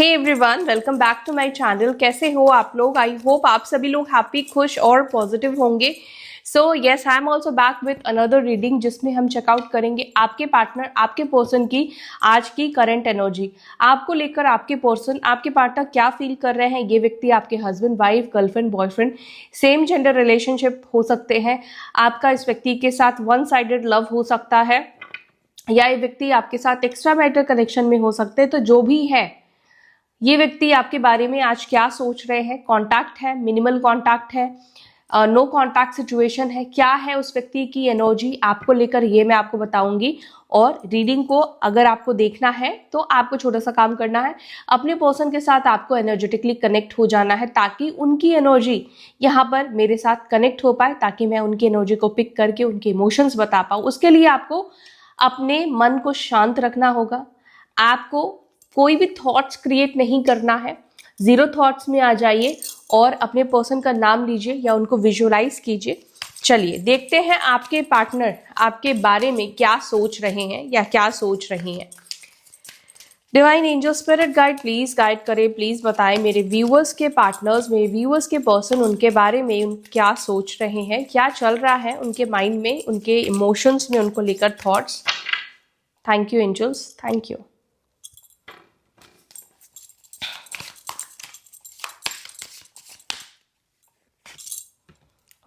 Hey everyone, welcome back to my channel. कैसे हो आप लोग? आई होप आप सभी लोग हैप्पी, खुश और पॉजिटिव होंगे। So yes, I am also back with another reading जिसमें हम चेकआउट करेंगे आपके पार्टनर, आपके पर्सन की आज की करंट एनर्जी। आपको लेकर आपके पर्सन, आपके पार्टनर क्या फील कर रहे हैं। ये व्यक्ति आपके husband, wife, girlfriend, boyfriend, same gender relationship हो सकते हैं। आपका इस व्यक्ति के साथ वन साइडेड लव हो सकता है, या ये व्यक्ति आपके साथ एक्स्ट्रा मैरिटल कनेक्शन में हो सकते हैं। तो जो भी है, ये व्यक्ति आपके बारे में आज क्या सोच रहे हैं। कॉन्टैक्ट है, मिनिमल कॉन्टैक्ट है, नो कॉन्टैक्ट सिचुएशन है, क्या है उस व्यक्ति की एनर्जी आपको लेकर, ये मैं आपको बताऊंगी। और रीडिंग को अगर आपको देखना है तो आपको छोटा सा काम करना है, अपने पर्सन के साथ आपको एनर्जेटिकली कनेक्ट हो जाना है, ताकि उनकी एनर्जी यहाँ पर मेरे साथ कनेक्ट हो पाए, ताकि मैं उनकी एनर्जी को पिक करके उनके इमोशंस बता पाऊँ। उसके लिए आपको अपने मन को शांत रखना होगा। आपको कोई भी थॉट्स क्रिएट नहीं करना है। जीरो थॉट्स में आ जाइए और अपने पर्सन का नाम लीजिए या उनको विजुअलाइज कीजिए। चलिए देखते हैं आपके पार्टनर आपके बारे में क्या सोच रहे हैं या क्या सोच रही हैं। Divine angel spirit guide please guide करें, प्लीज बताएं मेरे व्यूअर्स के पार्टनर्स, मेरे व्यूअर्स के पर्सन, उनके बारे में क्या सोच रहे हैं, क्या चल रहा है उनके माइंड में, उनके इमोशंस में, उनको लेकर thoughts. Thank you angels, thank you.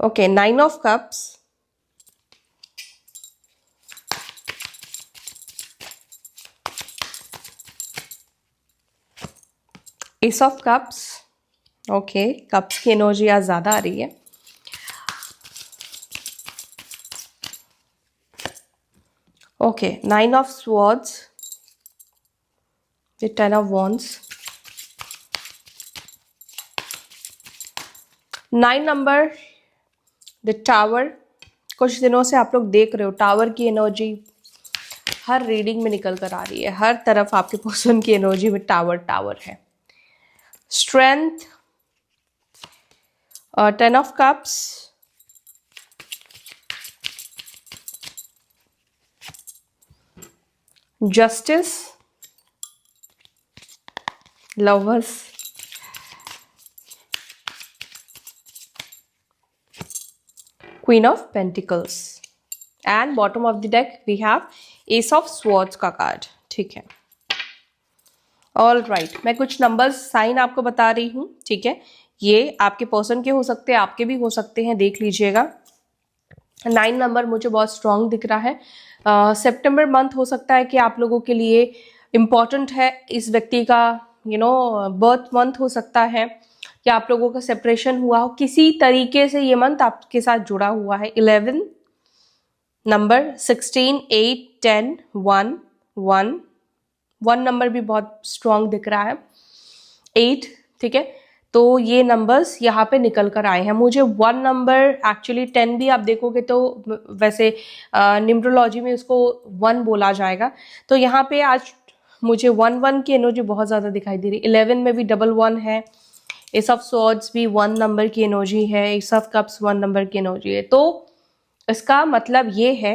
Okay, 9 of Cups, Ace of Cups, okay, cups की एनर्जी आज ज़्यादा आ रही है। Okay, 9 of Swords with 10 of Wands, 9 number the tower. कुछ दिनों से आप लोग देख रहे हो टावर की एनर्जी हर रीडिंग में निकल कर आ रही है, हर तरफ आपके पर्सन की एनर्जी में टावर टावर है। Strength, 10 of cups, justice, lovers, queen of pentacles and bottom of the deck we have ace of swords का कार्ड। ठीक है, ऑल राइट। मैं कुछ नंबर्स साइन आपको बता रही हूँ, ठीक है। ये आपके पर्सन के हो सकते हैं, आपके भी हो सकते हैं, देख लीजिएगा। 9 नंबर मुझे बहुत स्ट्रांग दिख रहा है। सितंबर मंथ हो सकता है कि आप लोगों के लिए इम्पॉर्टेंट है। इस व्यक्ति का बर्थ मंथ हो सकता है, कि आप लोगों का सेपरेशन हुआ हो किसी तरीके से, ये मंथ आपके साथ जुड़ा हुआ है। 11 नंबर, 16, 8, 10, 1 नंबर भी बहुत स्ट्रांग दिख रहा है। 8, ठीक है। तो ये नंबर्स यहाँ पे निकल कर आए हैं मुझे। 1 नंबर, एक्चुअली 10 भी आप देखोगे तो वैसे न्यूमरोलॉजी में उसको 1 बोला जाएगा। तो यहाँ पे आज मुझे 1 की एनर्जी बहुत ज़्यादा दिखाई दे रही है। 11 में भी 1 है। एस ऑफ स्वॉर्ड्स भी 1 नंबर की एनर्जी है। एस ऑफ कप्स 1 नंबर की एनर्जी है। तो इसका मतलब ये है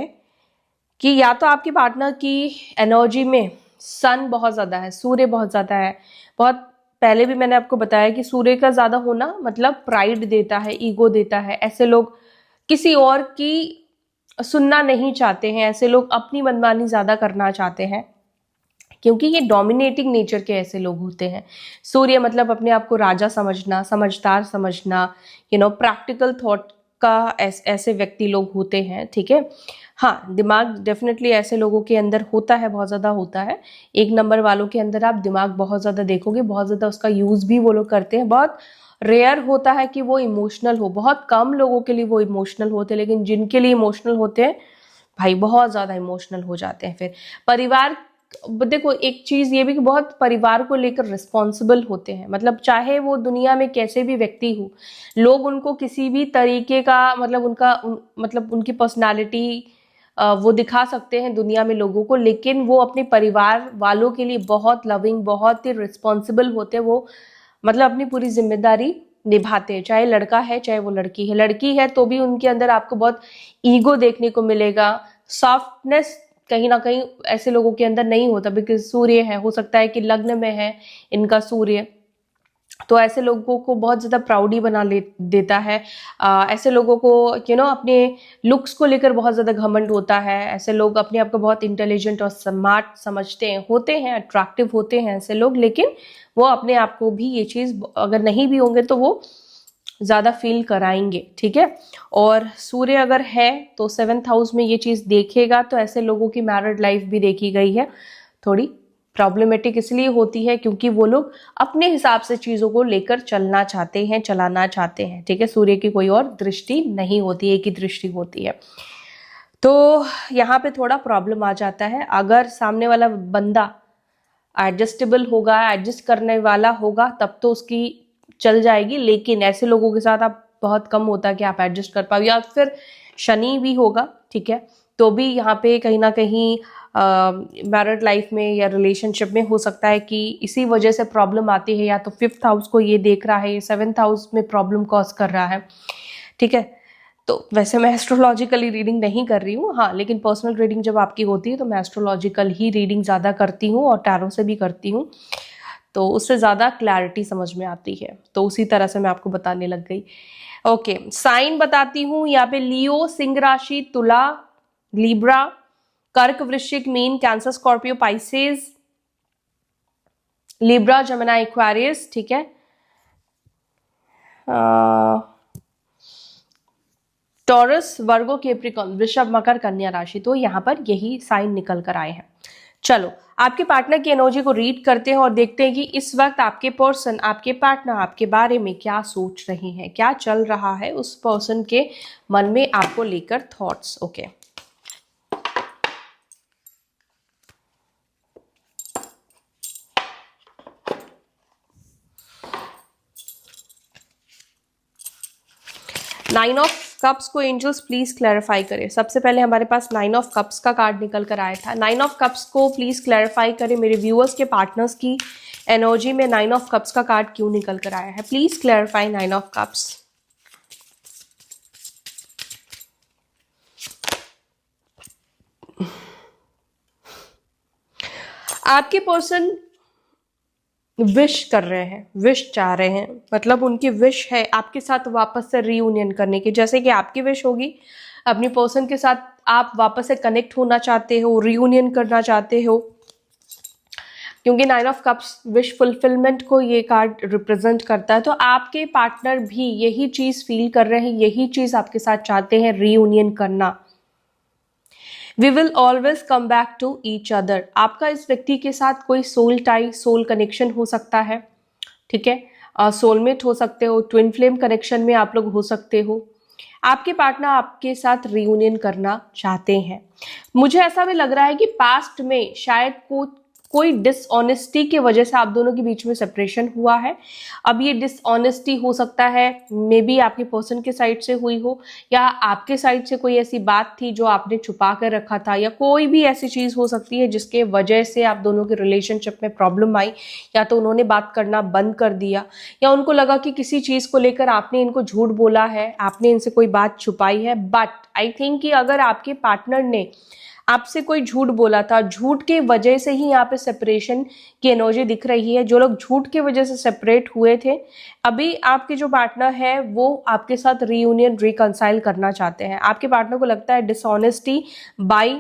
कि या तो आपके पार्टनर की एनर्जी में सन बहुत ज़्यादा है, सूर्य बहुत ज़्यादा है। बहुत पहले भी मैंने आपको बताया कि सूर्य का ज़्यादा होना मतलब प्राइड देता है, ईगो देता है। ऐसे लोग किसी और की सुनना नहीं चाहते हैं, ऐसे लोग अपनी मनमानी ज़्यादा करना चाहते हैं, क्योंकि ये डोमिनेटिंग नेचर के ऐसे लोग होते हैं। सूर्य मतलब अपने आप को राजा समझना, समझदार समझना, प्रैक्टिकल थॉट का ऐसे व्यक्ति लोग होते हैं, ठीक है। हाँ, दिमाग डेफिनेटली ऐसे लोगों के अंदर होता है, बहुत ज़्यादा होता है। 1 नंबर वालों के अंदर आप दिमाग बहुत ज़्यादा देखोगे, बहुत ज़्यादा उसका यूज़ भी वो लोग करते हैं। बहुत रेयर होता है कि वो इमोशनल हो, बहुत कम लोगों के लिए वो इमोशनल होते हैं, लेकिन जिनके लिए इमोशनल होते हैं भाई बहुत ज़्यादा इमोशनल हो जाते हैं। फिर परिवार, देखो एक चीज़ ये भी कि बहुत परिवार को लेकर रिस्पॉन्सिबल होते हैं। मतलब चाहे वो दुनिया में कैसे भी व्यक्ति हो, लोग उनको किसी भी तरीके का मतलब उनकी पर्सनालिटी वो दिखा सकते हैं दुनिया में लोगों को, लेकिन वो अपने परिवार वालों के लिए बहुत लविंग, बहुत ही रिस्पॉन्सिबल होते हैं। वो मतलब अपनी पूरी जिम्मेदारी निभाते हैं, चाहे लड़का है चाहे वो लड़की है। लड़की है तो भी उनके अंदर आपको बहुत ईगो देखने को मिलेगा, सॉफ्टनेस कहीं ना कहीं ऐसे लोगों के अंदर नहीं होता, बिकॉज सूर्य है, हो सकता है कि लग्न में है इनका सूर्य, तो ऐसे लोगों को बहुत ज़्यादा प्राउडी बना देता है। ऐसे लोगों को अपने लुक्स को लेकर बहुत ज़्यादा घमंड होता है। ऐसे लोग अपने आप को बहुत इंटेलिजेंट और स्मार्ट समझते हैं, होते हैं अट्रैक्टिव होते हैं ऐसे लोग, लेकिन वो अपने आप को भी ये चीज़ अगर नहीं भी होंगे तो वो ज़्यादा फील कराएंगे, ठीक है। और सूर्य अगर है तो 7th हाउस में ये चीज़ देखेगा, तो ऐसे लोगों की मैरिड लाइफ भी देखी गई है थोड़ी प्रॉब्लमेटिक इसलिए होती है क्योंकि वो लोग अपने हिसाब से चीज़ों को लेकर चलना चाहते हैं, चलाना चाहते हैं, ठीक है। सूर्य की कोई और दृष्टि नहीं होती, एक ही दृष्टि होती है। तो यहाँ पे थोड़ा प्रॉब्लम आ जाता है। अगर सामने वाला बंदा एडजस्टेबल होगा, एडजस्ट करने वाला होगा, तब तो उसकी चल जाएगी, लेकिन ऐसे लोगों के साथ आप बहुत कम होता है कि आप एडजस्ट कर पाओ, या फिर शनि भी होगा, ठीक है, तो भी यहाँ पे कहीं ना कहीं मैरिड लाइफ में या रिलेशनशिप में हो सकता है कि इसी वजह से प्रॉब्लम आती है, या तो 5th हाउस को ये देख रहा है, 7th हाउस में प्रॉब्लम कॉज कर रहा है, ठीक है। तो वैसे मैं एस्ट्रोलॉजिकली रीडिंग नहीं कर रही हूँ, हाँ, लेकिन पर्सनल रीडिंग जब आपकी होती है तो मैं एस्ट्रोलॉजिकल ही रीडिंग ज़्यादा करती हूँ और टैरो से भी करती हूँ, तो उससे ज़्यादा क्लैरिटी समझ में आती है, तो उसी तरह से मैं आपको बताने लग गई। ओके, साइन बताती हूँ यहाँ पे, लियो, सिंह राशि, तुला, लिब्रा, कर्क, वृश्चिक, mean, cancer, Scorpio, Pisces, Libra, जमिनी, एक्वेरियस, ठीक है, टॉरस, वर्गो, कैप्रिकॉर्न, वृषभ, मकर, कन्या राशि। तो यहाँ पर यही साइन निकल कर आए हैं। चलो आपके पार्टनर की एनर्जी को रीड करते हैं और देखते हैं कि इस वक्त आपके पर्सन, आपके पार्टनर आपके बारे में क्या सोच रहे हैं, क्या चल रहा है उस पर्सन के मन में आपको लेकर thoughts. Okay, nine of cups को एंजल्स प्लीज क्लैरिफाई करें। सबसे पहले हमारे पास 9 ऑफ कप्स का कार्ड निकल कर आया था। 9 ऑफ कप्स को प्लीज क्लैरिफाई करें। मेरे व्यूअर्स के पार्टनर्स की एनर्जी में 9 ऑफ कप्स का कार्ड क्यों निकल कर आया है, प्लीज क्लैरिफाई 9 ऑफ कप्स। आपके पर्सन विश कर रहे हैं, विश चाह रहे हैं, मतलब उनकी विश है आपके साथ वापस से रीयूनियन करने की। जैसे कि आपकी विश होगी अपनी पर्सन के साथ आप वापस से कनेक्ट होना चाहते हो, रीयूनियन करना चाहते हो, क्योंकि 9 ऑफ कप्स विश फुलफिलमेंट को ये कार्ड रिप्रेजेंट करता है। तो आपके पार्टनर भी यही चीज फील कर रहे हैं, यही चीज आपके साथ चाहते हैं, रीयूनियन करना। We will always come back to each other. आपका इस व्यक्ति के साथ कोई सोल टाई, सोल कनेक्शन हो सकता है, ठीक है, सोलमेट हो सकते हो, ट्विन फ्लेम कनेक्शन में आप लोग हो सकते हो। आपके पार्टनर आपके साथ रियूनियन करना चाहते हैं। मुझे ऐसा भी लग रहा है कि पास्ट में शायद कोई डिसऑनेस्टी के वजह से आप दोनों के बीच में सेपरेशन हुआ है। अब ये डिसऑनेस्टी हो सकता है मे बी आपके पर्सन के साइड से हुई हो, या आपके साइड से कोई ऐसी बात थी जो आपने छुपा कर रखा था, या कोई भी ऐसी चीज हो सकती है जिसके वजह से आप दोनों के रिलेशनशिप में प्रॉब्लम आई। या तो उन्होंने बात करना बंद कर दिया, या उनको लगा कि किसी चीज को लेकर आपने इनको झूठ बोला है, आपने इनसे कोई बात छुपाई है। बट आई थिंक कि अगर आपके पार्टनर ने आपसे कोई झूठ बोला था, झूठ के वजह से ही यहाँ पे सेपरेशन की एनर्जी दिख रही है। जो लोग झूठ के वजह से सेपरेट हुए थे, अभी आपके जो पार्टनर है वो आपके साथ रीयूनियन, रिकंसाइल करना चाहते हैं। आपके पार्टनर को लगता है डिसऑनेस्टी बाय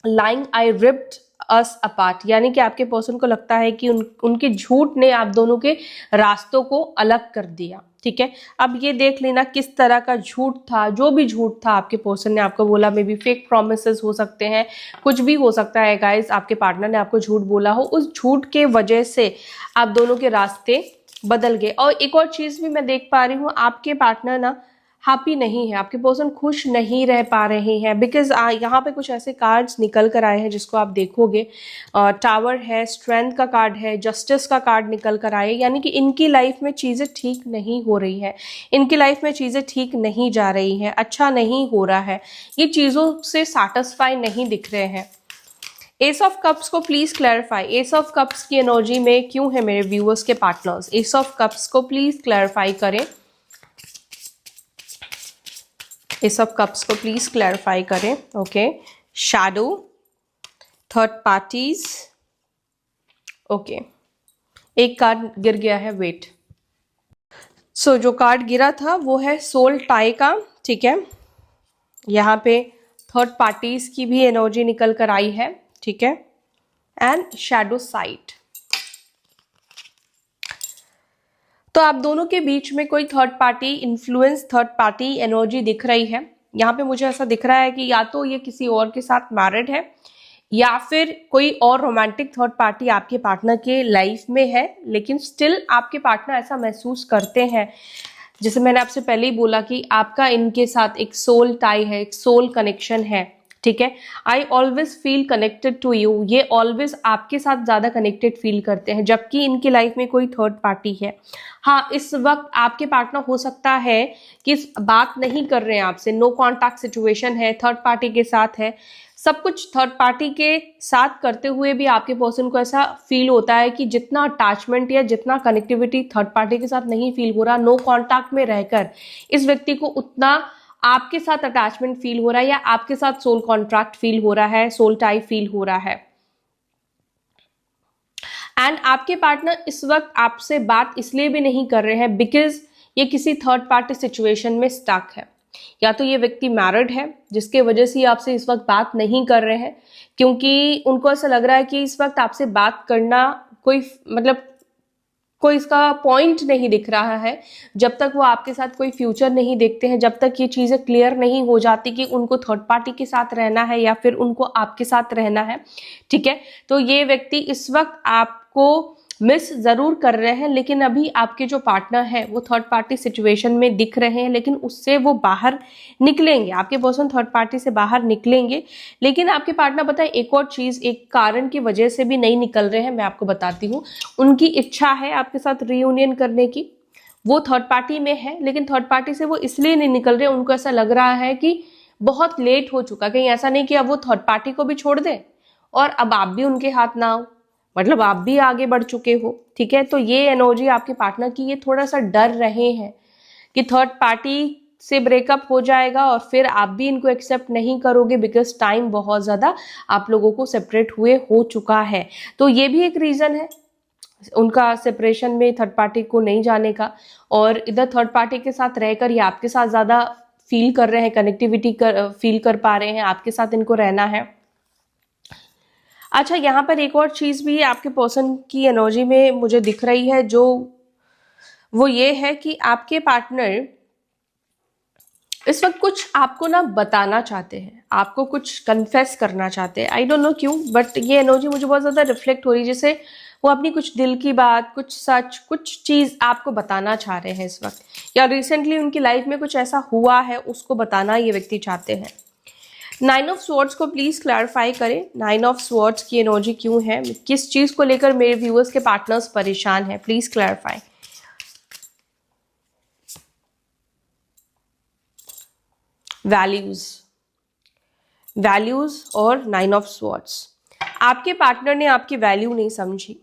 लाइंग आई रिप्ड अस अपार्ट, यानी कि आपके पर्सन को लगता है कि उनके झूठ ने आप दोनों के रास्तों को अलग कर दिया, ठीक है। अब ये देख लेना किस तरह का झूठ था। जो भी झूठ था आपके पर्सन ने आपको बोला, मे बी फेक प्रोमिसेस हो सकते हैं, कुछ भी हो सकता है गाइस, आपके पार्टनर ने आपको झूठ बोला हो, उस झूठ के वजह से आप दोनों के रास्ते बदल गए। और एक और चीज भी मैं देख पा रही हूँ, आपके पार्टनर ना हैप्पी नहीं है, आपके पर्सन खुश नहीं रह पा रहे हैं, बिकॉज यहाँ पे कुछ ऐसे कार्ड्स निकल कर आए हैं जिसको आप देखोगे। टावर है, स्ट्रेंथ का कार्ड है, जस्टिस का कार्ड निकल कर आए, यानी कि इनकी लाइफ में चीज़ें ठीक नहीं हो रही है, इनकी लाइफ में चीज़ें ठीक नहीं जा रही हैं, अच्छा नहीं हो रहा है, ये चीज़ों से सेटिस्फाई नहीं दिख रहे हैं। एस ऑफ कप्स को please clarify. S of cups की एनर्जी में क्यों है मेरे व्यूअर्स के पार्टनर्स, एस ऑफ कप्स को प्लीज क्लैरिफाई करें। एस ऑफ कप्स को प्लीज क्लैरिफाई करें। Okay, shadow, third parties. Okay, एक कार्ड गिर गया है, वेट। सो जो कार्ड गिरा था वो है सोल टाई का, ठीक है। यहाँ पे थर्ड पार्टीज की भी एनर्जी निकल कर आई है, ठीक है, एंड शैडो साइड। तो आप दोनों के बीच में कोई third party influence, third party energy दिख रही है। यहाँ पे मुझे ऐसा दिख रहा है कि या तो ये किसी और के साथ मैरिड है या फिर कोई और रोमांटिक थर्ड पार्टी आपके पार्टनर के लाइफ में है, लेकिन स्टिल आपके पार्टनर ऐसा महसूस करते हैं, जैसे मैंने आपसे पहले ही बोला कि आपका इनके साथ एक सोल टाई है, एक सोल कनेक्शन है, ठीक है। I always feel connected to you, ये ऑलवेज आपके साथ ज़्यादा कनेक्टेड फील करते हैं, जबकि इनकी लाइफ में कोई थर्ड पार्टी है। हाँ, इस वक्त आपके पार्टनर हो सकता है कि बात नहीं कर रहे हैं आपसे, नो कॉन्टैक्ट सिचुएशन है, थर्ड पार्टी के साथ है, सब कुछ थर्ड पार्टी के साथ करते हुए भी आपके पर्सन को ऐसा फील होता है कि जितना अटैचमेंट या जितना कनेक्टिविटी थर्ड पार्टी के साथ नहीं फील हो रहा, नो कॉन्टैक्ट में रहकर इस व्यक्ति को उतना आपके साथ अटैचमेंट फील हो रहा है, या आपके साथ सोल कॉन्ट्रैक्ट फील हो रहा है, सोल टाई फील हो रहा है। एंड आपके पार्टनर इस वक्त आपसे बात इसलिए भी नहीं कर रहे हैं बिकॉज ये किसी थर्ड पार्टी सिचुएशन में स्टक है। या तो ये व्यक्ति मैरिड है जिसके वजह से आपसे इस वक्त बात नहीं कर रहे हैं, क्योंकि उनको ऐसा लग रहा है कि इस वक्त आपसे बात करना कोई मतलब कोई इसका पॉइंट नहीं दिख रहा है, जब तक वो आपके साथ कोई फ्यूचर नहीं देखते हैं, जब तक ये चीज़ें क्लियर नहीं हो जाती कि उनको थर्ड पार्टी के साथ रहना है या फिर उनको आपके साथ रहना है, ठीक है। तो ये व्यक्ति इस वक्त आपको मिस ज़रूर कर रहे हैं, लेकिन अभी आपके जो पार्टनर है वो थर्ड पार्टी सिचुएशन में दिख रहे हैं, लेकिन उससे वो बाहर निकलेंगे, आपके पर्सन थर्ड पार्टी से बाहर निकलेंगे। लेकिन आपके पार्टनर बताए एक और चीज़, एक कारण की वजह से भी नहीं निकल रहे हैं, मैं आपको बताती हूँ। उनकी इच्छा है आपके साथ रियूनियन करने की, वो थर्ड पार्टी में है, लेकिन थर्ड पार्टी से वो इसलिए नहीं निकल रहे, उनको ऐसा लग रहा है कि बहुत लेट हो चुका, कहीं ऐसा नहीं कि अब वो थर्ड पार्टी को भी छोड़ दें और अब आप भी उनके हाथ ना हो, मतलब आप भी आगे बढ़ चुके हो, ठीक है। तो ये एनर्जी आपके पार्टनर की, ये थोड़ा सा डर रहे हैं कि थर्ड पार्टी से ब्रेकअप हो जाएगा और फिर आप भी इनको एक्सेप्ट नहीं करोगे, बिकॉज टाइम बहुत ज़्यादा आप लोगों को सेपरेट हुए हो चुका है। तो ये भी एक रीज़न है उनका सेपरेशन में थर्ड पार्टी को नहीं जाने का, और इधर थर्ड पार्टी के साथ रहकर ये आपके साथ ज़्यादा फील कर रहे हैं, कनेक्टिविटी फील कर पा रहे हैं, आपके साथ इनको रहना है। अच्छा, यहाँ पर एक और चीज़ भी आपके पर्सन की एनर्जी में मुझे दिख रही है, जो वो ये है कि आपके पार्टनर इस वक्त कुछ आपको ना बताना चाहते हैं, आपको कुछ कन्फेस करना चाहते हैं। आई डोंट नो क्यों, बट ये एनर्जी मुझे बहुत ज़्यादा रिफ्लेक्ट हो रही है, जैसे वो अपनी कुछ दिल की बात, कुछ सच, कुछ चीज़ आपको बताना चाह रहे हैं इस वक्त, या रिसेंटली उनकी लाइफ में कुछ ऐसा हुआ है उसको बताना ये व्यक्ति चाहते हैं। 9 ऑफ स्वॉर्ड्स को प्लीज क्लैरिफाई करें। 9 ऑफ स्वॉर्ड्स की एनर्जी क्यों है, किस चीज को लेकर मेरे व्यूअर्स के पार्टनर्स परेशान हैं, प्लीज क्लैरिफाई। वैल्यूज, वैल्यूज और 9 ऑफ स्वॉर्ड्स। आपके पार्टनर ने आपकी वैल्यू नहीं समझी,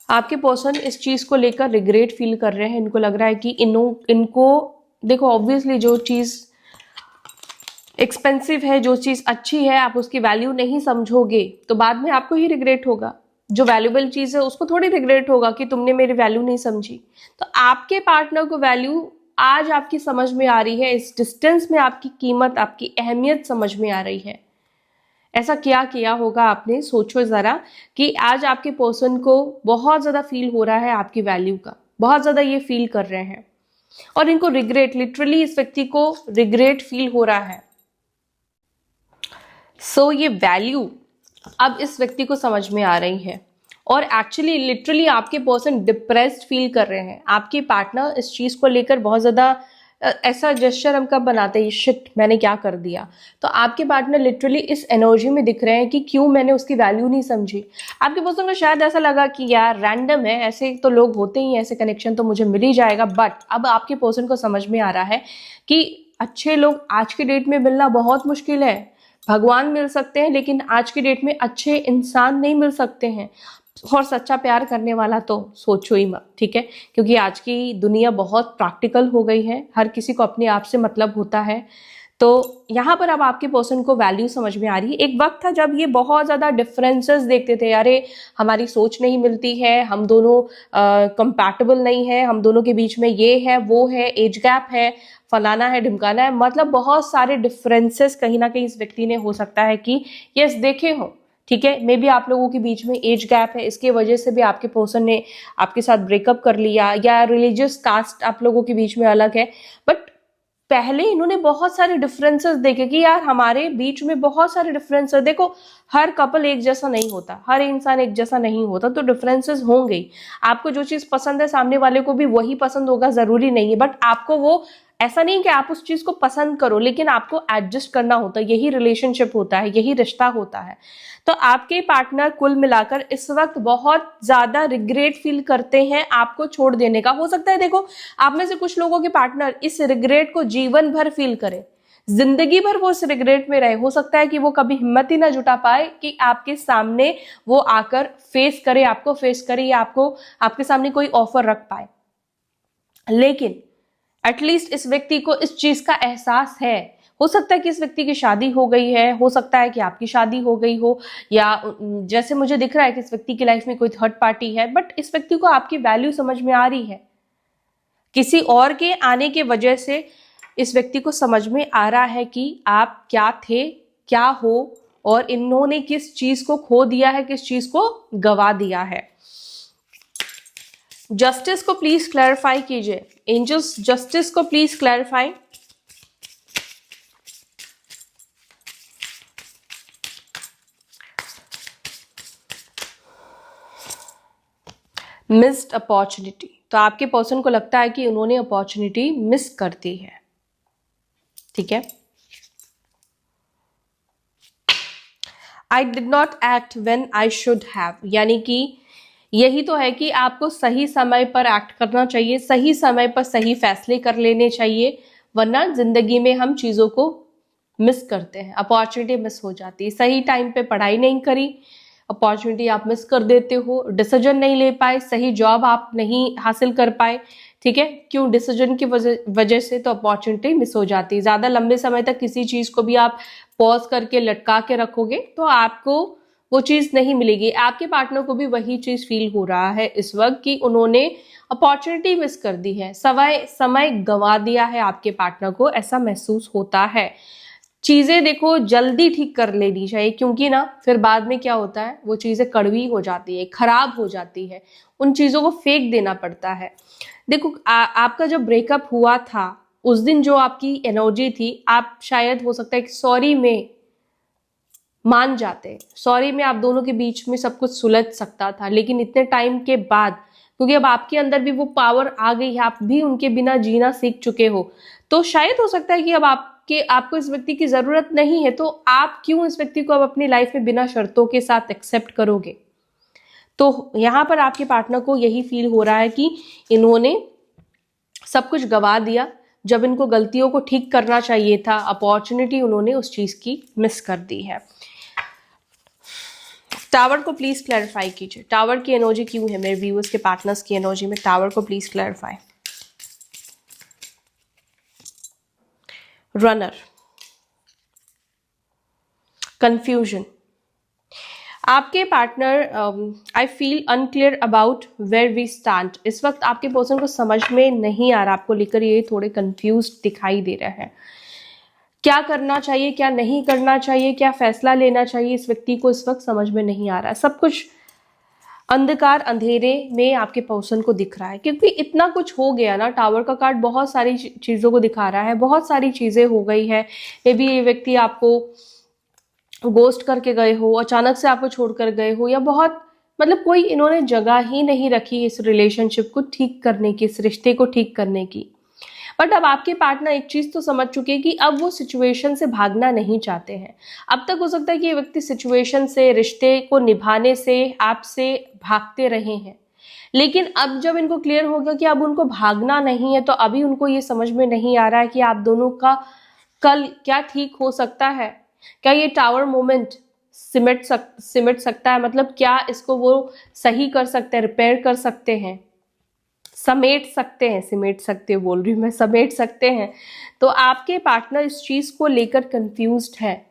आपके पर्सन इस चीज को लेकर रिग्रेट फील कर रहे हैं। इनको लग रहा है कि इनको देखो, ऑब्वियसली जो चीज एक्सपेंसिव है, जो चीज़ अच्छी है, आप उसकी वैल्यू नहीं समझोगे तो बाद में आपको ही रिग्रेट होगा। जो वैल्यूबल चीज़ है उसको थोड़ी रिग्रेट होगा कि तुमने मेरी वैल्यू नहीं समझी। तो आपके पार्टनर को वैल्यू आज आपकी समझ में आ रही है, इस डिस्टेंस में आपकी कीमत, आपकी अहमियत समझ में आ रही है। ऐसा क्या किया होगा आपने, सोचो ज़रा, कि आज आपके पर्सन को बहुत ज़्यादा फील हो रहा है आपकी वैल्यू का, बहुत ज़्यादा ये फील कर रहे हैं, और इनको रिग्रेट, लिटरली इस व्यक्ति को रिग्रेट फील हो रहा है। सो ये वैल्यू अब इस व्यक्ति को समझ में आ रही है, और एक्चुअली लिटरली आपके पर्सन डिप्रेस्ड फील कर रहे हैं। आपके पार्टनर इस चीज़ को लेकर बहुत ज़्यादा ऐसा जेस्चर हम कब बनाते हैं, शिट मैंने क्या कर दिया। तो आपके पार्टनर लिटरली इस एनर्जी में दिख रहे हैं कि क्यों मैंने उसकी वैल्यू नहीं समझी। आपके पर्सन को शायद ऐसा लगा कि यार रैंडम है, ऐसे तो लोग होते ही हैं, ऐसे कनेक्शन तो मुझे मिल ही जाएगा। बट अब आपके पर्सन को समझ में आ रहा है कि अच्छे लोग आज की डेट में मिलना बहुत मुश्किल है। भगवान मिल सकते हैं, लेकिन आज की डेट में अच्छे इंसान नहीं मिल सकते हैं, और सच्चा प्यार करने वाला तो सोचो ही मत, ठीक है। क्योंकि आज की दुनिया बहुत प्रैक्टिकल हो गई है, हर किसी को अपने आप से मतलब होता है। तो यहाँ पर अब आपके पर्सन को वैल्यू समझ में आ रही है। एक वक्त था जब ये बहुत ज़्यादा डिफरेंसेस देखते थे, अरे हमारी सोच नहीं मिलती है, हम दोनों कंपैटिबल नहीं है, हम दोनों के बीच में ये है वो है, एज गैप है, फलाना है ढिमकाना है, मतलब बहुत सारे डिफरेंसेस कहीं ना कहीं इस व्यक्ति ने हो सकता है कि यस देखे हो। ठीक है, मे बी आप लोगों के बीच में एज गैप है, इसके वजह से भी आपके पर्सन ने आपके साथ ब्रेकअप कर लिया, या रिलीजियस कास्ट आप लोगों के बीच में अलग है। बट पहले इन्होंने बहुत सारे डिफरेंसेस देखे कि यार हमारे बीच में बहुत सारे डिफरेंसेस, देखो हर कपल एक जैसा नहीं होता, हर इंसान एक जैसा नहीं होता, तो डिफरेंसेस होंगे ही। आपको जो चीज पसंद है सामने वाले को भी वही पसंद होगा जरूरी नहीं है, बट आपको वो ऐसा नहीं कि आप उस चीज को पसंद करो, लेकिन आपको एडजस्ट करना होता है। यही रिलेशनशिप होता है, यही रिश्ता होता है। तो आपके पार्टनर कुल मिलाकर इस वक्त बहुत ज्यादा रिग्रेट फील करते हैं आपको छोड़ देने का। हो सकता है देखो आप में से कुछ लोगों के पार्टनर इस रिग्रेट को जीवन भर फील करें, जिंदगी भर वो उस रिग्रेट में रहे। हो सकता है कि वो कभी हिम्मत ही ना जुटा पाए कि आपके सामने वो आकर फेस करे, आपको फेस करे, या आपको आपके सामने कोई ऑफर रख पाए। लेकिन एटलीस्ट इस व्यक्ति को इस चीज का एहसास है। हो सकता है कि इस व्यक्ति की शादी हो गई है, हो सकता है कि आपकी शादी हो गई हो, या जैसे मुझे दिख रहा है कि इस व्यक्ति की लाइफ में कोई थर्ड पार्टी है, बट इस व्यक्ति को आपकी वैल्यू समझ में आ रही है। किसी और के आने के वजह से इस व्यक्ति को समझ में आ रहा है कि आप क्या थे, क्या हो, और इन्होंने किस चीज को खो दिया है, किस चीज को गवा दिया है। जस्टिस को प्लीज क्लैरिफाई कीजिए एंजल्स, जस्टिस को प्लीज क्लैरिफाई। मिस्ड अपॉर्चुनिटी, तो आपके पर्सन को लगता है कि उन्होंने अपॉर्चुनिटी मिस कर दी है। ठीक है, I did not act when I should have, यानी कि यही तो है कि आपको सही समय पर एक्ट करना चाहिए, सही समय पर सही फैसले कर लेने चाहिए, वरना जिंदगी में हम चीजों को मिस करते हैं, अपॉर्चुनिटी मिस हो जाती है। सही टाइम पे पढ़ाई नहीं करी, अपॉर्चुनिटी आप मिस कर देते हो। डिसीजन नहीं ले पाए, सही जॉब आप नहीं हासिल कर पाए, ठीक है, क्यों, डिसीजन की वजह से, तो अपॉर्चुनिटी मिस हो जाती है। ज्यादा लंबे समय तक किसी चीज को भी आप पॉज करके लटका के रखोगे तो आपको वो चीज नहीं मिलेगी। आपके पार्टनर को भी वही चीज फील हो रहा है इस वक्त कि उन्होंने अपॉर्चुनिटी मिस कर दी है, समय गंवा दिया है। आपके पार्टनर को ऐसा महसूस होता है। चीजें देखो जल्दी ठीक कर लेनी चाहिए, क्योंकि ना फिर बाद में क्या होता है, वो चीजें कड़वी हो जाती है, खराब हो जाती है, उन चीजों को फेंक देना पड़ता है। देखो आपका जब ब्रेकअप हुआ था उस दिन जो आपकी एनर्जी थी, आप शायद हो सकता है कि सॉरी में मान जाते, सॉरी में आप दोनों के बीच में सब कुछ सुलझ सकता था। लेकिन इतने टाइम के बाद, क्योंकि अब आपके अंदर भी वो पावर आ गई है, आप भी उनके बिना जीना सीख चुके हो, तो शायद हो सकता है कि अब आपको इस व्यक्ति की जरूरत नहीं है, तो आप क्यों इस व्यक्ति को अब अपनी लाइफ में बिना शर्तों के साथ एक्सेप्ट करोगे। तो यहाँ पर आपके पार्टनर को यही फील हो रहा है कि इन्होंने सब कुछ गवा दिया, जब इनको गलतियों को ठीक करना चाहिए था, अपॉर्चुनिटी उन्होंने उस चीज की मिस कर दी है। टावर को प्लीज क्लैरिफाई कीजिए, टावर की एनर्जी क्यों है मेरे व्यूअर्स के पार्टनर्स की एनर्जी में, टावर को प्लीज क्लैरिफाई। रनर, कंफ्यूजन, आपके partner I feel unclear about where we stand. इस वक्त आपके पर्सन को समझ में नहीं आ रहा, आपको लेकर ये थोड़े कंफ्यूज दिखाई दे रहे हैं। क्या करना चाहिए, क्या नहीं करना चाहिए, क्या फैसला लेना चाहिए, इस व्यक्ति को इस वक्त समझ में नहीं आ रहा है। सब कुछ अंधकार अंधेरे में आपके पर्सन को दिख रहा है, क्योंकि इतना कुछ हो गया ना। टावर का कार्ड बहुत सारी चीजों को दिखा रहा है, बहुत सारी चीजें हो गई है। मे बी ये व्यक्ति आपको गोस्ट करके गए हो, अचानक से आपको छोड़कर गए हो, या बहुत मतलब कोई इन्होंने जगह ही नहीं रखी इस रिलेशनशिप को ठीक करने की, इस रिश्ते को ठीक करने की। बट अब आपके पार्टनर एक चीज तो समझ चुके हैं कि अब वो सिचुएशन से भागना नहीं चाहते हैं। अब तक हो सकता है कि ये व्यक्ति सिचुएशन से, रिश्ते को निभाने से आपसे भागते रहे हैं, लेकिन अब जब इनको क्लियर हो गया कि अब उनको भागना नहीं है, तो अभी उनको ये समझ में नहीं आ रहा है कि आप दोनों का कल क्या ठीक हो सकता है। क्या ये टावर मोमेंट सिमट सकता है, मतलब क्या इसको वो सही कर सकते हैं, रिपेयर कर सकते हैं। समेट सकते हैं, सिमेट सकते बोल रही हूँ मैं, समेट सकते हैं। तो आपके पार्टनर इस चीज को लेकर कंफ्यूज्ड है।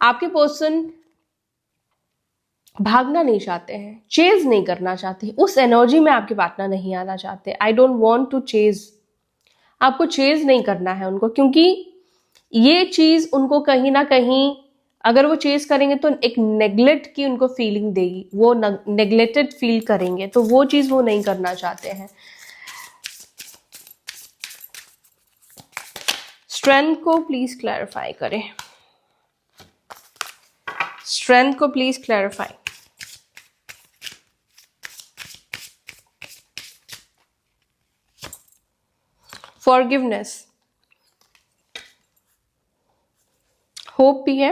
आपके पर्सन भागना नहीं चाहते हैं, चेज नहीं करना चाहते, उस एनर्जी में आपके पार्टनर नहीं आना चाहते। I don't want to chase, आपको चेज नहीं करना है उनको, क्योंकि ये चीज उनको कहीं ना कहीं, अगर वो चेज करेंगे तो एक नेग्लेक्ट की उनको फीलिंग देगी, वो नेग्लेक्टेड फील करेंगे, तो वो चीज वो नहीं करना चाहते हैं। स्ट्रेंथ को प्लीज क्लैरिफाई करें, स्ट्रेंथ को प्लीज क्लैरिफाई। फॉरगिवनेस, होप भी है।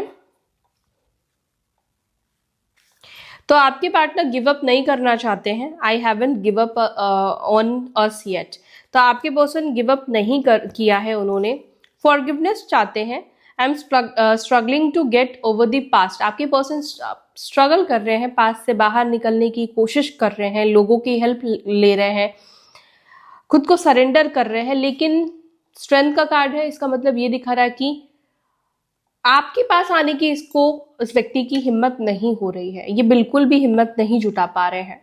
तो आपके पार्टनर गिव अप नहीं करना चाहते हैं। I haven't give up on us yet. तो आपके पर्सन गिव अप नहीं किया है उन्होंने, फॉरगिवनेस चाहते हैं। I am struggling to get over the past. आपके पर्सन स्ट्रगल कर रहे हैं, पास्ट से बाहर निकलने की कोशिश कर रहे हैं, लोगों की हेल्प ले रहे हैं, खुद को सरेंडर कर रहे हैं। लेकिन स्ट्रेंथ का कार्ड है, इसका मतलब ये दिखा रहा है कि आपके पास आने की इसको, इस व्यक्ति की हिम्मत नहीं हो रही है, ये बिल्कुल भी हिम्मत नहीं जुटा पा रहे हैं।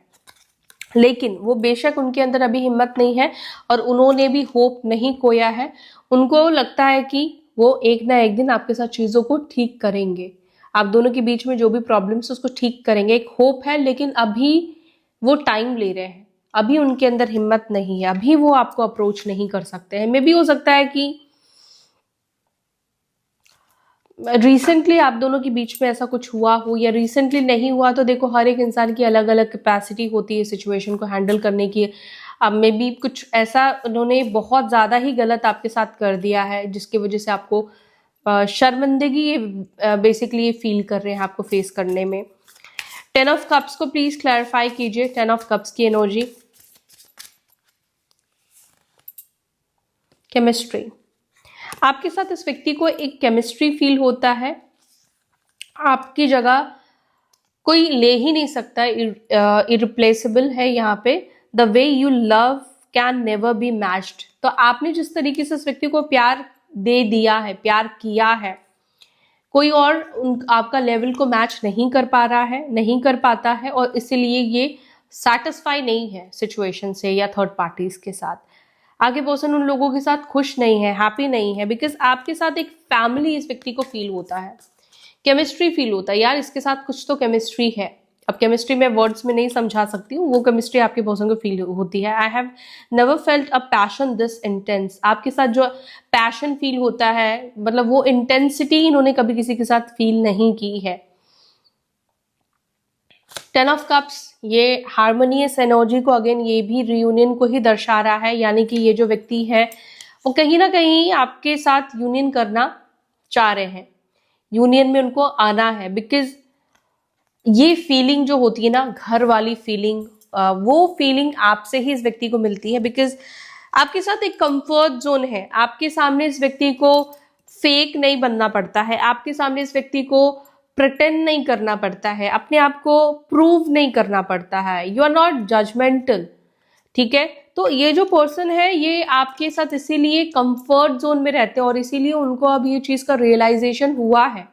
लेकिन वो बेशक उनके अंदर अभी हिम्मत नहीं है और उन्होंने भी होप नहीं खोया है। उनको लगता है कि वो एक ना एक दिन आपके साथ चीजों को ठीक करेंगे, आप दोनों के बीच में जो भी प्रॉब्लम्स उसको ठीक करेंगे, एक होप है। लेकिन अभी वो टाइम ले रहे हैं, अभी उनके अंदर हिम्मत नहीं है, अभी वो आपको अप्रोच नहीं कर सकते हैं। मे भी हो सकता है कि रिसेंटली आप दोनों के बीच में ऐसा कुछ हुआ हो, या रिसेंटली नहीं हुआ। तो देखो, हर एक इंसान की अलग अलग कैपेसिटी होती है सिचुएशन को हैंडल करने की। अब मे बी कुछ ऐसा उन्होंने बहुत ज़्यादा ही गलत आपके साथ कर दिया है, जिसकी वजह से आपको शर्मिंदगी बेसिकली ये फील कर रहे हैं आपको फेस करने में। 10 ऑफ कप्स को प्लीज क्लैरिफाई कीजिए, 10 ऑफ कप्स की एनर्जी। केमिस्ट्री, आपके साथ इस व्यक्ति को एक केमिस्ट्री फील होता है, आपकी जगह कोई ले ही नहीं सकता, इरिप्लेसेबल है यहाँ पे। The way you love can never be matched. तो आपने जिस तरीके से इस व्यक्ति को प्यार दे दिया है, प्यार किया है, कोई और आपका लेवल को मैच नहीं कर पा रहा है, नहीं कर पाता है, और इसीलिए ये सेटिस्फाई नहीं है सिचुएशन से या थर्ड पार्टीज के साथ। आगे पर्सन उन लोगों के साथ खुश नहीं है, हैप्पी नहीं है, बिकॉज आपके साथ एक फैमिली इस व्यक्ति को फील होता है, केमिस्ट्री फील होता है। यार इसके साथ कुछ तो केमिस्ट्री है। अब केमिस्ट्री मैं वर्ड्स में नहीं समझा सकती हूँ, वो केमिस्ट्री आपके पर्सन को फील होती है। I have never felt a passion this intense. आपके साथ जो पैशन फील होता है, मतलब वो इंटेंसिटी इन्होंने कभी किसी के साथ फील नहीं की है। 10 ऑफ कप्स, ये हार्मोनियस एनर्जी को, अगेन ये भी रियूनियन को ही दर्शा रहा है। यानी कि ये जो व्यक्ति है वो कहीं ना कहीं आपके साथ यूनियन करना चाह रहे हैं, यूनियन में उनको आना है। बिकॉज ये फीलिंग जो होती है ना, घर वाली फीलिंग, वो फीलिंग आपसे ही इस व्यक्ति को मिलती है। बिकॉज आपके साथ एक कंफर्ट जोन है, आपके सामने इस व्यक्ति को फेक नहीं बनना पड़ता है, आपके सामने इस व्यक्ति को प्रिटेंड नहीं करना पड़ता है, अपने आप को प्रूव नहीं करना पड़ता है। यू आर नॉट जजमेंटल, ठीक है। तो ये जो पर्सन है ये आपके साथ इसीलिए कंफर्ट जोन में रहते हैं, और इसीलिए उनको अब ये चीज का रियलाइजेशन हुआ है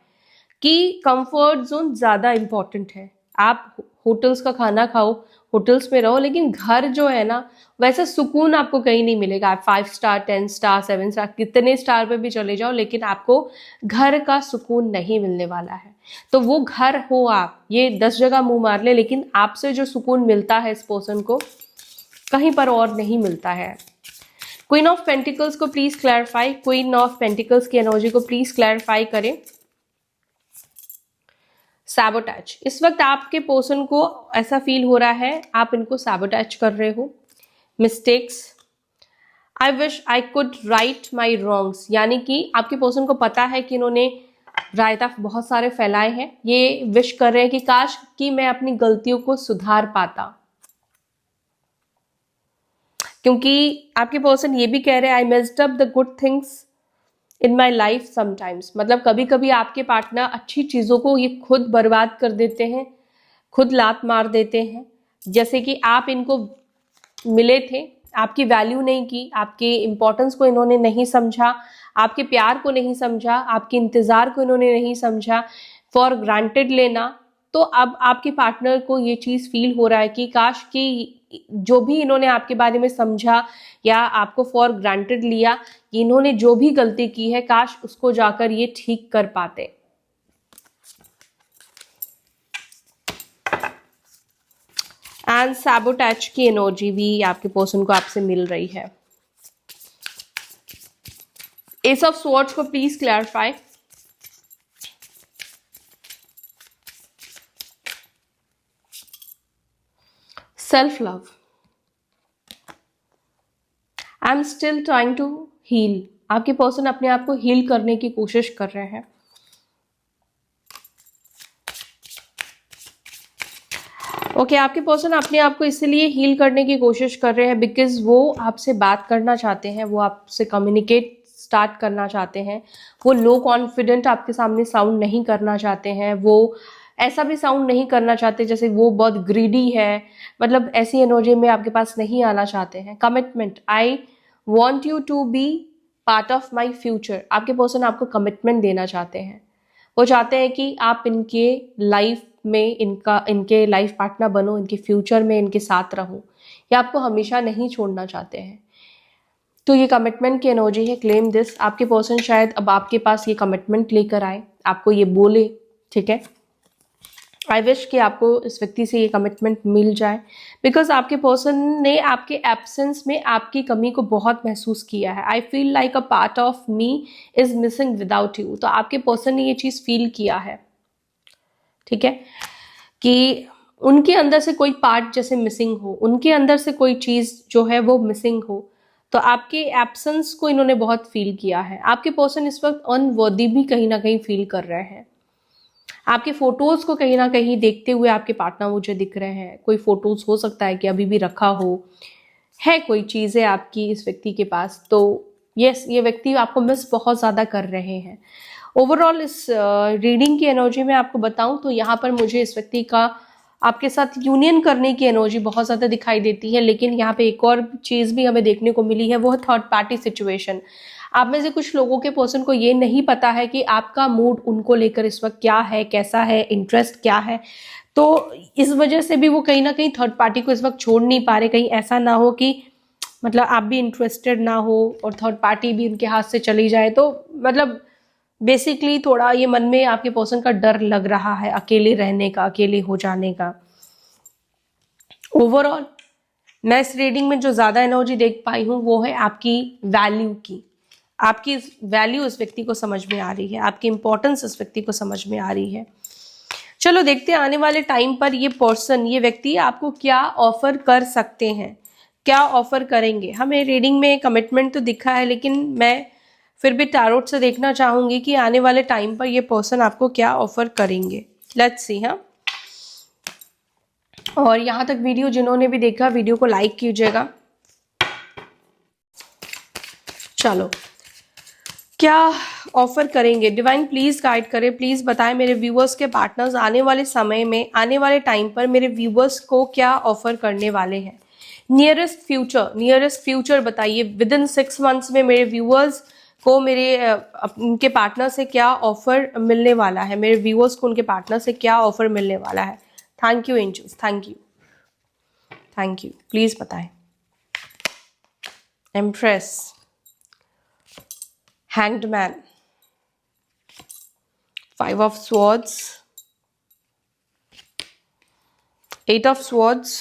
कि कंफर्ट जोन ज्यादा इंपॉर्टेंट है। आप होटल्स का खाना खाओ, होटल्स में रहो, लेकिन घर जो है ना, वैसा सुकून आपको कहीं नहीं मिलेगा। आप 5 स्टार 10 स्टार 7 स्टार कितने स्टार पे भी चले जाओ, लेकिन आपको घर का सुकून नहीं मिलने वाला है। तो वो घर हो आप, ये 10 जगह मुंह मार ले, लेकिन आपसे जो सुकून मिलता है इस पर्सन को, कहीं पर और नहीं मिलता है। क्वीन ऑफ पेंटिकल्स को please clarify, queen of pentacles की एनर्जी को प्लीज क्लैरिफाई करें। सैबोटैज, इस वक्त आपके पर्सन को ऐसा फील हो रहा है आप इनको सैबोटैज कर रहे हो। Mistakes, I wish I could write my wrongs, यानी कि आपके पर्सन को पता है कि इन्होंने रायता बहुत सारे फैलाए हैं। ये विश कर रहे हैं कि काश कि मैं अपनी गलतियों को सुधार पाता, क्योंकि आपके पर्सन ये भी कह रहे हैं I missed up the good things in my life sometimes. मतलब कभी कभी आपके पार्टनर अच्छी चीज़ों को ये खुद बर्बाद कर देते हैं, खुद लात मार देते हैं। जैसे कि आप इनको मिले थे आपकी वैल्यू नहीं की, आपके इम्पोर्टेंस को इन्होंने नहीं समझा, आपके प्यार को नहीं समझा, आपके इंतज़ार को इन्होंने नहीं समझा, फॉर ग्रांटेड लेना। तो अब आपके पार्टनर को ये चीज़ फील हो रहा है कि काश कि जो भी इन्होंने आपके बारे में समझा या आपको फॉर ग्रांटेड लिया, इन्होंने जो भी गलती की है काश उसको जाकर ये ठीक कर पाते। एंड सैबोटैज की एनर्जी भी आपके पर्सन को आपसे मिल रही है। एस ऑफ स्वॉर्ड्स को please clarify. Self love, I am still trying to heal. आपके पर्सन अपने आप को हील करने की कोशिश कर रहे हैं। ओके, आपके पर्सन अपने आप को इसलिए हील करने की कोशिश कर रहे हैं बिकॉज वो आपसे बात करना चाहते हैं, वो आपसे कम्युनिकेट स्टार्ट करना चाहते हैं। वो लो कॉन्फिडेंट आपके सामने साउंड नहीं करना चाहते हैं, वो ऐसा भी साउंड नहीं करना चाहते जैसे वो बहुत ग्रीडी है, मतलब ऐसी एनर्जी में आपके पास नहीं आना चाहते हैं। Commitment, I want you to be part of my future. आपके पर्सन आपको कमिटमेंट देना चाहते हैं। वो चाहते हैं कि आप इनके लाइफ में इनके लाइफ पार्टनर बनो, इनके फ्यूचर में इनके साथ रहो, या आपको हमेशा नहीं छोड़ना चाहते हैं। तो ये कमिटमेंट की एनर्जी है। Claim this. आपके पर्सन शायद अब आपके पास ये कमिटमेंट लेकर आए, आपको ये बोले, ठीक है। आई विश कि आपको इस व्यक्ति से ये कमिटमेंट मिल जाए बिकॉज आपके पर्सन ने आपके एब्सेंस में आपकी कमी को बहुत महसूस किया है। I feel like a part of me is missing without you. तो आपके पर्सन ने ये चीज़ फील किया है, ठीक है, कि उनके अंदर से कोई पार्ट जैसे मिसिंग हो, उनके अंदर से कोई चीज़ जो है वो मिसिंग हो। तो आपके एब्सेंस को इन्होंने बहुत फील किया है। आपके पर्सन इस वक्त अनवर्दी भी कहीं ना कहीं फील कर रहे हैं। आपके फोटोज को कहीं ना कहीं देखते हुए आपके पार्टनर मुझे दिख रहे हैं। कोई फोटोज हो सकता है कि अभी भी रखा हो, है कोई चीज़ें आपकी इस व्यक्ति के पास। तो यस, ये व्यक्ति आपको मिस बहुत ज़्यादा कर रहे हैं। ओवरऑल इस रीडिंग की एनर्जी में आपको बताऊं तो यहाँ पर मुझे इस व्यक्ति का आपके साथ यूनियन करने की एनर्जी बहुत ज़्यादा दिखाई देती है। लेकिन यहाँ पे एक और चीज़ भी हमें देखने को मिली है, वो है थर्ड पार्टी सिचुएशन। आप में से कुछ लोगों के पर्सन को ये नहीं पता है कि आपका मूड उनको लेकर इस वक्त क्या है, कैसा है, इंटरेस्ट क्या है। तो इस वजह से भी वो कहीं ना कहीं थर्ड पार्टी को इस वक्त छोड़ नहीं पा रहे। कहीं ऐसा ना हो कि मतलब आप भी इंटरेस्टेड ना हो और थर्ड पार्टी भी उनके हाथ से चली जाए। तो मतलब बेसिकली थोड़ा ये मन में आपके पर्सन का डर लग रहा है, अकेले रहने का, अकेले हो जाने का। ओवरऑल मैं इस रीडिंग में जो ज़्यादा एनर्जी देख पाई हूँ वो है आपकी वैल्यू की। आपकी वैल्यू इस व्यक्ति को समझ में आ रही है, आपकी इंपॉर्टेंस इस व्यक्ति को समझ में आ रही है। चलो देखते हैं आने वाले टाइम पर ये पर्सन, ये व्यक्ति आपको क्या ऑफर कर सकते हैं, क्या ऑफर करेंगे। हमें रीडिंग में कमिटमेंट तो दिखा है, लेकिन मैं फिर भी टैरोट से देखना चाहूंगी कि आने वाले टाइम पर ये पर्सन आपको क्या ऑफर करेंगे। Let's see. हाँ, और यहाँ तक वीडियो जिन्होंने भी देखा, वीडियो को लाइक कीजिएगा। चलो, क्या ऑफर करेंगे डिवाइन, प्लीज गाइड करें, प्लीज बताएं मेरे व्यूअर्स के पार्टनर्स आने वाले समय में, आने वाले टाइम पर मेरे व्यूअर्स को क्या ऑफर करने वाले हैं। नियरेस्ट फ्यूचर बताइए। विद इन 6 months में मेरे व्यूअर्स को मेरे उनके पार्टनर से क्या ऑफर मिलने वाला है, मेरे व्यूअर्स को उनके पार्टनर से क्या ऑफर मिलने वाला है। Thank you angels, thank you, thank you, please बताएं। Empress, Hanged Man, 5 of Swords, 8 of Swords,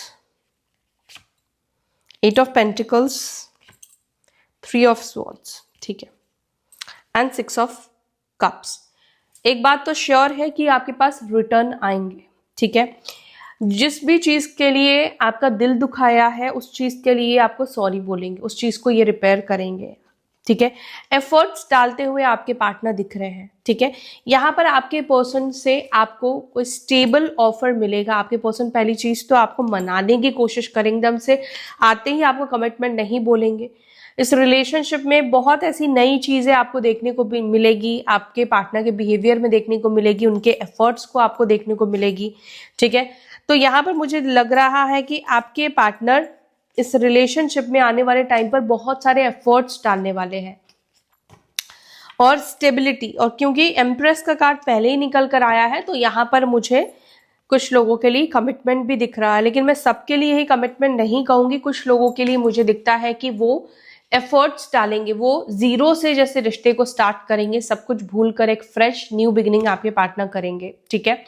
8 of Pentacles, 3 of Swords, ठीक है, एंड 6 of Cups। एक बात तो श्योर है कि आपके पास रिटर्न आएंगे, ठीक है। जिस भी चीज़ के लिए आपका दिल दुखाया है उस चीज़ के लिए आपको सॉरी बोलेंगे, उस चीज़ को ये रिपेयर करेंगे, ठीक है। एफर्ट्स डालते हुए आपके पार्टनर दिख रहे हैं, ठीक है। यहाँ पर आपके पर्सन से आपको कोई स्टेबल ऑफर मिलेगा। आपके पर्सन पहली चीज तो आपको मनाने की कोशिश करेंगे, एकदम से आते ही आपको कमिटमेंट नहीं बोलेंगे। इस रिलेशनशिप में बहुत ऐसी नई चीजें आपको देखने को भी मिलेगी, आपके पार्टनर के बिहेवियर में देखने को मिलेगी, उनके एफर्ट्स को आपको देखने को मिलेगी, ठीक है। तो यहाँ पर मुझे लग रहा है कि आपके पार्टनर इस रिलेशनशिप में आने वाले टाइम पर बहुत सारे एफर्ट्स डालने वाले हैं और स्टेबिलिटी। और क्योंकि एम्प्रेस का कार्ड पहले ही निकल कर आया है तो यहाँ पर मुझे कुछ लोगों के लिए कमिटमेंट भी दिख रहा है, लेकिन मैं सबके लिए ही कमिटमेंट नहीं कहूंगी। कुछ लोगों के लिए मुझे दिखता है कि वो एफर्ट्स डालेंगे, वो जीरो से जैसे रिश्ते को स्टार्ट करेंगे, सब कुछ भूल कर एक फ्रेश न्यू बिगिनिंग आपके पार्टनर करेंगे, ठीक है।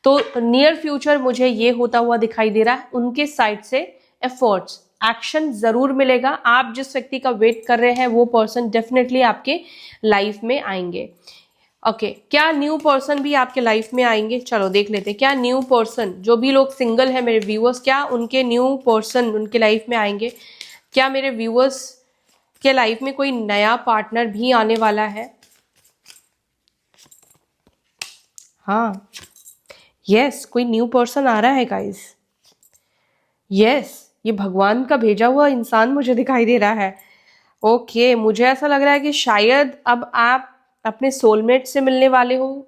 तो नियर फ्यूचर मुझे ये होता हुआ दिखाई दे रहा है। उनके साइड से एफर्ट्स, एक्शन जरूर मिलेगा। आप जिस व्यक्ति का वेट कर रहे हैं वो पर्सन डेफिनेटली आपके लाइफ में आएंगे। ओके, क्या न्यू पर्सन भी आपके लाइफ में आएंगे? चलो देख लेते हैं। क्या न्यू पर्सन, जो भी लोग सिंगल है मेरे व्यूअर्स, क्या उनके न्यू पर्सन उनके लाइफ में आएंगे? क्या मेरे व्यूअर्स के लाइफ में कोई नया पार्टनर भी आने वाला है? हाँ, यस, कोई न्यू पर्सन आ रहा है गाइस। यस, ये भगवान का भेजा हुआ इंसान मुझे दिखाई दे रहा है। ओके, मुझे ऐसा लग रहा है कि शायद अब आप अपने सोलमेट से मिलने वाले हो।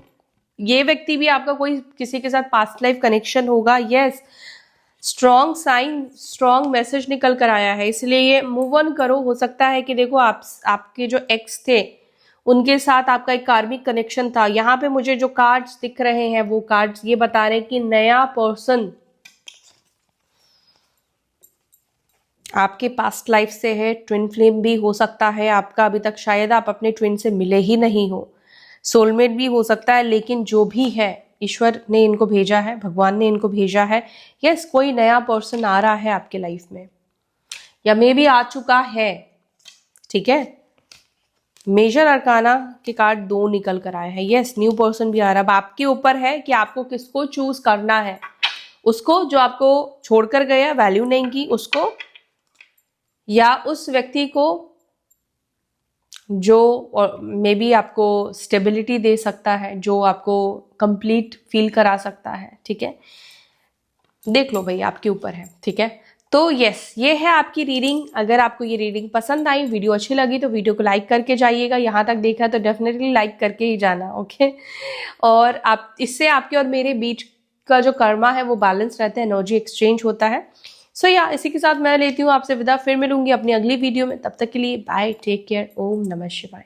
ये व्यक्ति भी आपका कोई किसी के साथ पास्ट लाइफ कनेक्शन होगा। Yes, strong sign, strong message निकल कर आया है, इसलिए ये मूव ऑन करो। हो सकता है कि देखो आपके जो एक्स थे उनके साथ आपका एक कार्मिक कनेक्शन था। यहाँ पे मुझे जो कार्ड्स दिख रहे हैं वो कार्ड्स ये बता रहे हैं कि नया पर्सन आपके पास्ट लाइफ से है। ट्विन फ्लेम भी हो सकता है आपका, अभी तक शायद आप अपने ट्विन से मिले ही नहीं हो। सोलमेट भी हो सकता है, लेकिन जो भी है ईश्वर ने इनको भेजा है, भगवान ने इनको भेजा है। यस, कोई नया पर्सन आ रहा है आपके लाइफ में, या मे भी आ चुका है, ठीक है। मेजर अरकाना के कार्ड 2 निकल कर आए हैं। यस, न्यू पर्सन भी आ रहा है। अब आपके ऊपर है कि आपको किसको चूज करना है, उसको जो आपको छोड़कर गया, वैल्यू नहीं की उसको, या उस व्यक्ति को जो मे बी आपको स्टेबिलिटी दे सकता है, जो आपको कंप्लीट फील करा सकता है, ठीक है। देख लो भाई, आपके ऊपर है, ठीक है। तो यस, ये है आपकी रीडिंग। अगर आपको ये रीडिंग पसंद आई, वीडियो अच्छी लगी तो वीडियो को लाइक करके जाइएगा। यहाँ तक देखा तो डेफिनेटली लाइक करके ही जाना, ओके। और आप इससे आपके और मेरे बीच का जो कर्मा है वो बैलेंस रहता है, एनर्जी एक्सचेंज होता है। सो या इसी के साथ मैं लेती हूँ आपसे विदा। फिर मिलूंगी अपनी अगली वीडियो में। तब तक के लिए बाय, टेक केयर, ओम नमः शिवाय।